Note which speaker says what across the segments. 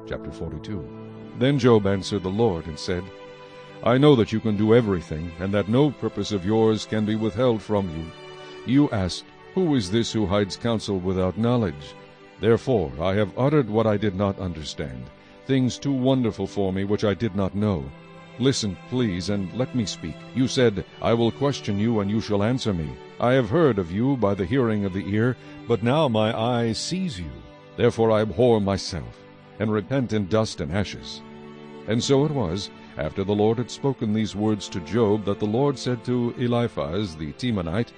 Speaker 1: Chapter 42. Then Job answered the Lord and said, I know that you can do everything, and that no purpose of yours can be withheld from you. You asked, Who is this who hides counsel without knowledge? Therefore I have uttered what I did not understand, things too wonderful for me which I did not know. Listen, please, and let me speak. You said, I will question you, and you shall answer me. I have heard of you by the hearing of the ear, but now my eye sees you. Therefore I abhor myself, and repent in dust and ashes. And so it was, after the Lord had spoken these words to Job, that the Lord said to Eliphaz the Temanite,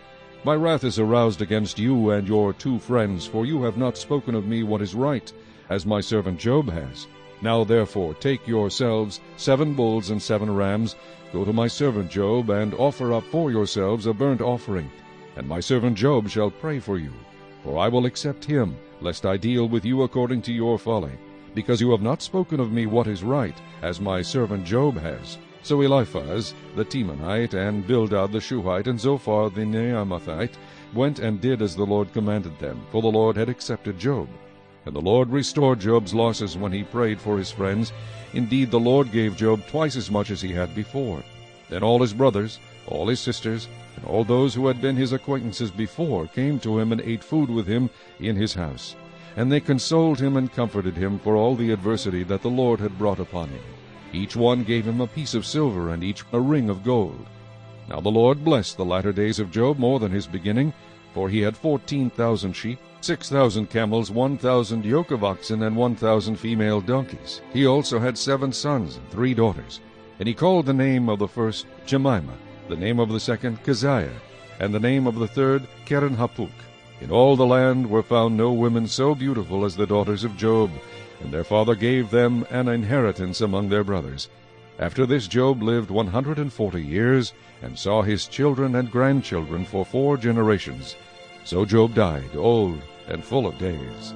Speaker 1: My wrath is aroused against you and your 2 friends, for you have not spoken of me what is right, as my servant Job has. Now therefore take yourselves 7 bulls and 7 rams, go to my servant Job, and offer up for yourselves a burnt offering, and my servant Job shall pray for you. For I will accept him, lest I deal with you according to your folly, because you have not spoken of me what is right, as my servant Job has. So Eliphaz the Temanite, and Bildad the Shuhite, and Zophar the Naamathite went and did as the Lord commanded them, for the Lord had accepted Job. And the Lord restored Job's losses when he prayed for his friends. Indeed, the Lord gave Job twice as much as he had before. Then all his brothers, all his sisters, and all those who had been his acquaintances before came to him and ate food with him in his house. And they consoled him and comforted him for all the adversity that the Lord had brought upon him. Each one gave him a piece of silver, and each a ring of gold. Now the Lord blessed the latter days of Job more than his beginning, for he had 14,000 sheep, 6,000 camels, 1,000 yoke of oxen, and 1,000 female donkeys. He also had 7 sons and 3 daughters. And he called the name of the first Jemimah, the name of the second Keziah, and the name of the third Keren-Hapuk. In all the land were found no women so beautiful as the daughters of Job, and their father gave them an inheritance among their brothers. After this Job lived 140 years, and saw his children and grandchildren for 4 generations. So Job died, old and full of days.